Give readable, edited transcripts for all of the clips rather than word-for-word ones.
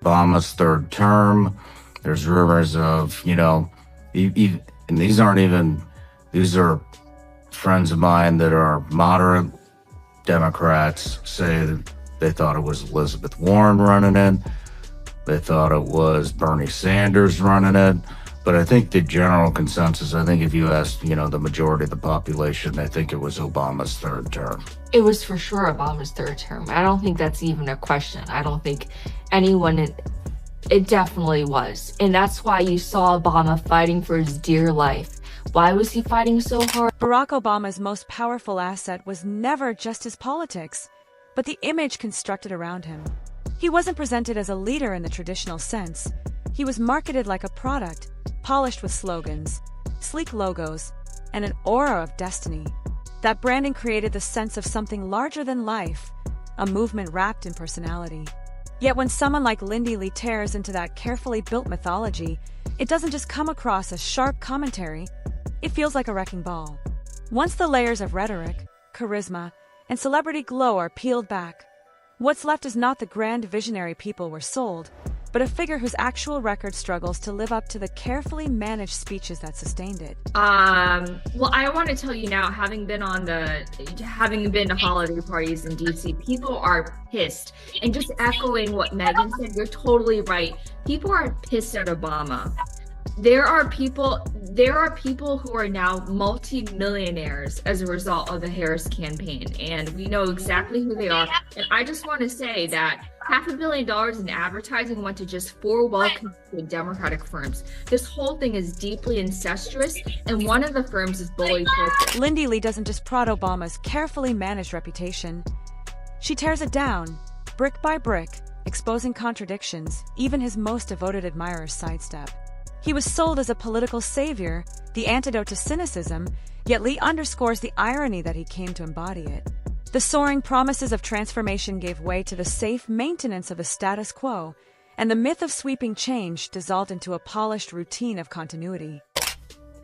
Obama's third term. There's rumors of, and these are friends of mine that are moderate Democrats, say that they thought it was Elizabeth Warren running it. They thought it was Bernie Sanders running it. But I think the general consensus, I think if you asked, the majority of the population, I think it was Obama's third term. It was for sure Obama's third term. I don't think that's even a question. I don't think anyone, it definitely was. And that's why you saw Obama fighting for his dear life. Why was he fighting so hard? Barack Obama's most powerful asset was never just his politics, but the image constructed around him. He wasn't presented as a leader in the traditional sense. He was marketed like a product, polished with slogans, sleek logos, and an aura of destiny. That branding created the sense of something larger than life, a movement wrapped in personality. Yet when someone like Lindi Li tears into that carefully built mythology, it doesn't just come across as sharp commentary, it feels like a wrecking ball. Once the layers of rhetoric, charisma, and celebrity glow are peeled back, what's left is not the grand visionary people were sold, but a figure whose actual record struggles to live up to the carefully managed speeches that sustained it. Well, I want to tell you now, having been to holiday parties in DC, people are pissed. And just echoing what Megan said, you're totally right. People are pissed at Obama. There are people who are now multi-millionaires as a result of the Harris campaign, and we know exactly who they are. And I just want to say that $500 million in advertising went to just 4 well-connected Democratic firms. This whole thing is deeply incestuous, and one of the firms is bully pulpit. Lindi Li doesn't just prod Obama's carefully managed reputation. She tears it down, brick by brick, exposing contradictions even his most devoted admirers sidestep. He was sold as a political savior, the antidote to cynicism, yet Li underscores the irony that he came to embody it. The soaring promises of transformation gave way to the safe maintenance of the status quo, and the myth of sweeping change dissolved into a polished routine of continuity.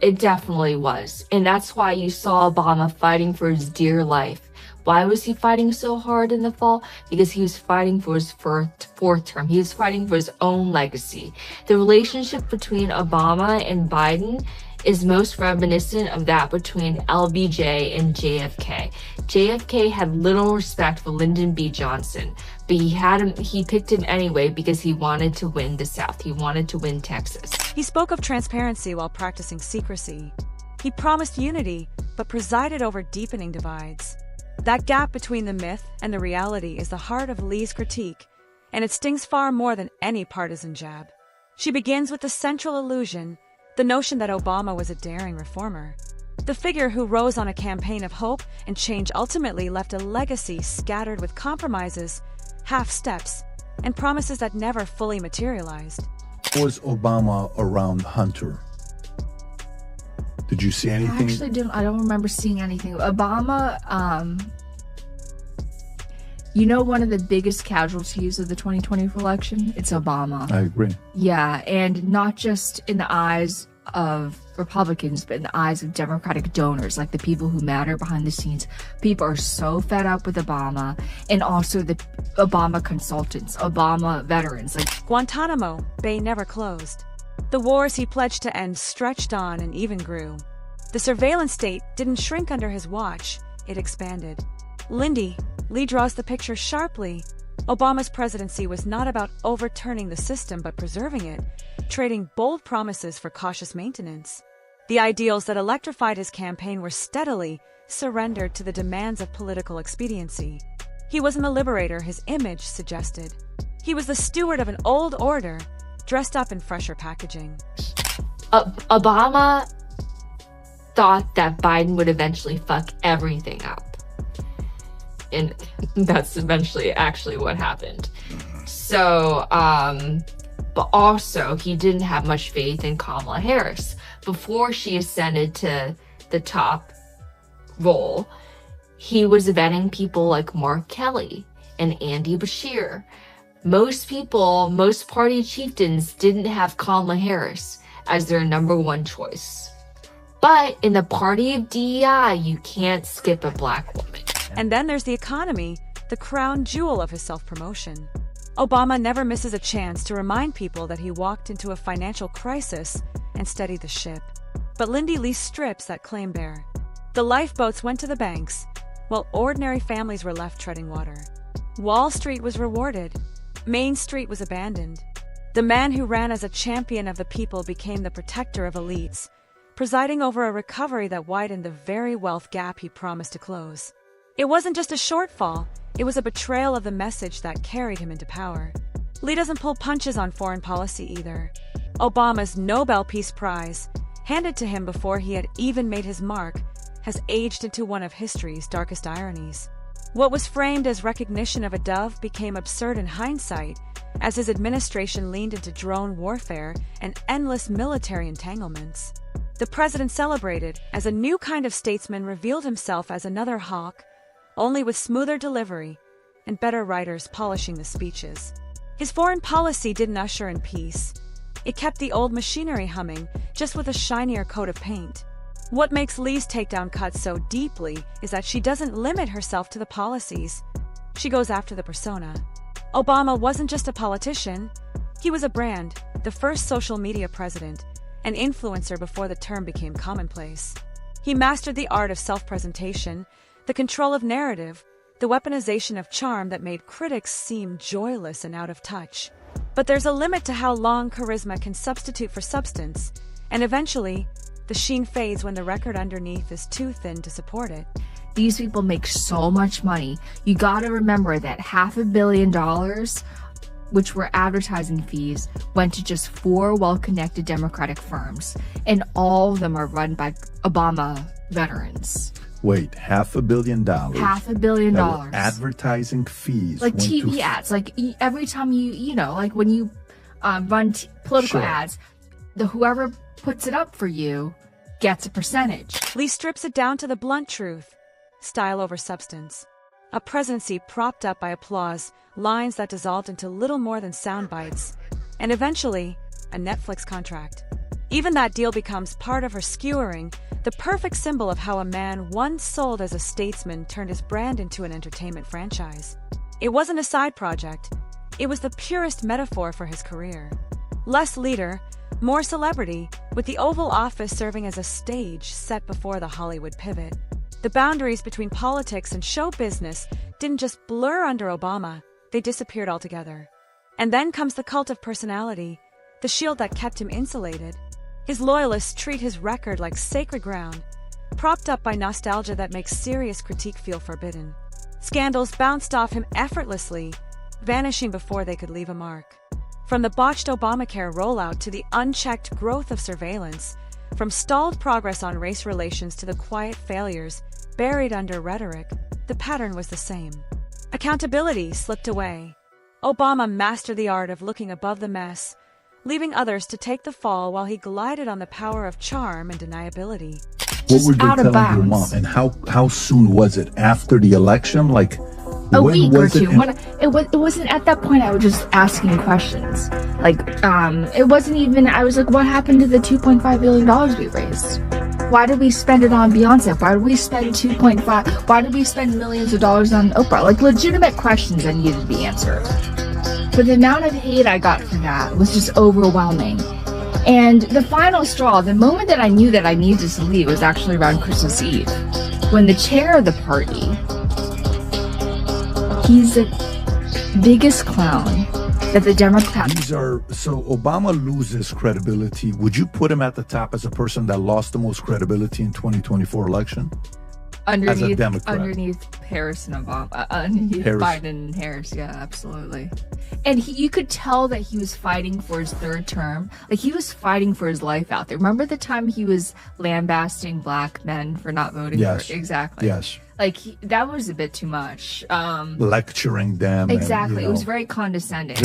It definitely was. And that's why you saw Obama fighting for his dear life. Why was he fighting so hard in the fall? Because he was fighting for his fourth term. He was fighting for his own legacy. The relationship between Obama and Biden is most reminiscent of that between LBJ and JFK. JFK had little respect for Lyndon B. Johnson, but he picked him anyway because he wanted to win the South. He wanted to win Texas. He spoke of transparency while practicing secrecy. He promised unity, but presided over deepening divides. That gap between the myth and the reality is the heart of Li's critique, and it stings far more than any partisan jab. She begins with the central illusion, the notion that Obama was a daring reformer. The figure who rose on a campaign of hope and change ultimately left a legacy scattered with compromises, half-steps, and promises that never fully materialized. Was Obama around Hunter? Did you see anything? I don't remember seeing anything. Obama, one of the biggest casualties of the 2020 election, it's Obama. I agree. Yeah, and not just in the eyes of Republicans, but in the eyes of Democratic donors, like the people who matter behind the scenes. People are so fed up with Obama, and also the Obama consultants, Obama veterans. Guantanamo Bay never closed. The wars he pledged to end stretched on and even grew. The surveillance state didn't shrink under his watch, it expanded. Lindi Li draws the picture sharply. Obama's presidency was not about overturning the system but preserving it, trading bold promises for cautious maintenance. The ideals that electrified his campaign were steadily surrendered to the demands of political expediency. He wasn't the liberator his image suggested. He was the steward of an old order, dressed up in fresher packaging. Obama thought that Biden would eventually fuck everything up. And that's eventually actually what happened. So, but also he didn't have much faith in Kamala Harris. Before she ascended to the top role, he was vetting people like Mark Kelly and Andy Bashir. Most party chieftains didn't have Kamala Harris as their #1 choice. But in the party of DEI, you can't skip a black woman. And then there's the economy, the crown jewel of his self-promotion. Obama never misses a chance to remind people that he walked into a financial crisis and steadied the ship. But Lindi Li strips that claim bare. The lifeboats went to the banks, while ordinary families were left treading water. Wall Street was rewarded. Main Street was abandoned. The man who ran as a champion of the people became the protector of elites, presiding over a recovery that widened the very wealth gap he promised to close. It wasn't just a shortfall, it was a betrayal of the message that carried him into power. Li doesn't pull punches on foreign policy either. Obama's Nobel Peace Prize, handed to him before he had even made his mark, has aged into one of history's darkest ironies. What was framed as recognition of a dove became absurd in hindsight, as his administration leaned into drone warfare and endless military entanglements. The president celebrated as a new kind of statesman revealed himself as another hawk, only with smoother delivery and better writers polishing the speeches. His foreign policy didn't usher in peace. It kept the old machinery humming, just with a shinier coat of paint. What makes Li's takedown cut so deeply is that she doesn't limit herself to the policies. She goes after the persona. Obama wasn't just a politician. He was a brand, the first social media president, an influencer before the term became commonplace. He mastered the art of self-presentation, the control of narrative, the weaponization of charm that made critics seem joyless and out of touch. But there's a limit to how long charisma can substitute for substance, and eventually, the sheen fades when the record underneath is too thin to support it. These people make so much money. You gotta remember that $500 million, which were advertising fees, went to just 4 well-connected Democratic firms, and all of them are run by Obama veterans. Wait, $500 million? $500 million. Advertising fees. Like TV ads. Like every time you know, like when you run political ads, whoever puts it up for you gets a percentage. Li strips it down to the blunt truth. Style over substance. A presidency propped up by applause, lines that dissolved into little more than sound bites, and eventually, a Netflix contract. Even that deal becomes part of her skewering, the perfect symbol of how a man once sold as a statesman turned his brand into an entertainment franchise. It wasn't a side project. It was the purest metaphor for his career. Less leader, more celebrity, with the Oval Office serving as a stage set before the Hollywood pivot. The boundaries between politics and show business didn't just blur under Obama, they disappeared altogether. And then comes the cult of personality, the shield that kept him insulated. His loyalists treat his record like sacred ground, propped up by nostalgia that makes serious critique feel forbidden. Scandals bounced off him effortlessly, vanishing before they could leave a mark. From the botched Obamacare rollout to the unchecked growth of surveillance, from stalled progress on race relations to the quiet failures buried under rhetoric, the pattern was the same. Accountability slipped away. Obama mastered the art of looking above the mess, leaving others to take the fall while he glided on the power of charm and deniability. What were they telling your mom? And how soon was it? After the election? Like a week or two. It wasn't at that point. I was just asking questions. Like, it wasn't even. I was like, what happened to the $2.5 billion we raised? Why did we spend it on Beyonce? Why did we spend 2.5? Why did we spend millions of dollars on Oprah? Like legitimate questions that needed to be answered. But the amount of hate I got for that was just overwhelming. And the final straw, the moment that I knew that I needed to leave, was actually around Christmas Eve, when the chair of the party, he's the biggest clown that the Democrats. So Obama loses credibility. Would you put him at the top as a person that lost the most credibility in 2024 election? Underneath Harris and Obama, underneath Biden and Harris, yeah, absolutely. And you could tell that he was fighting for his third term. Like, he was fighting for his life out there. Remember the time he was lambasting black men for not voting for it? Exactly. Yes. Like, that was a bit too much. Lecturing them. Exactly. It was very condescending.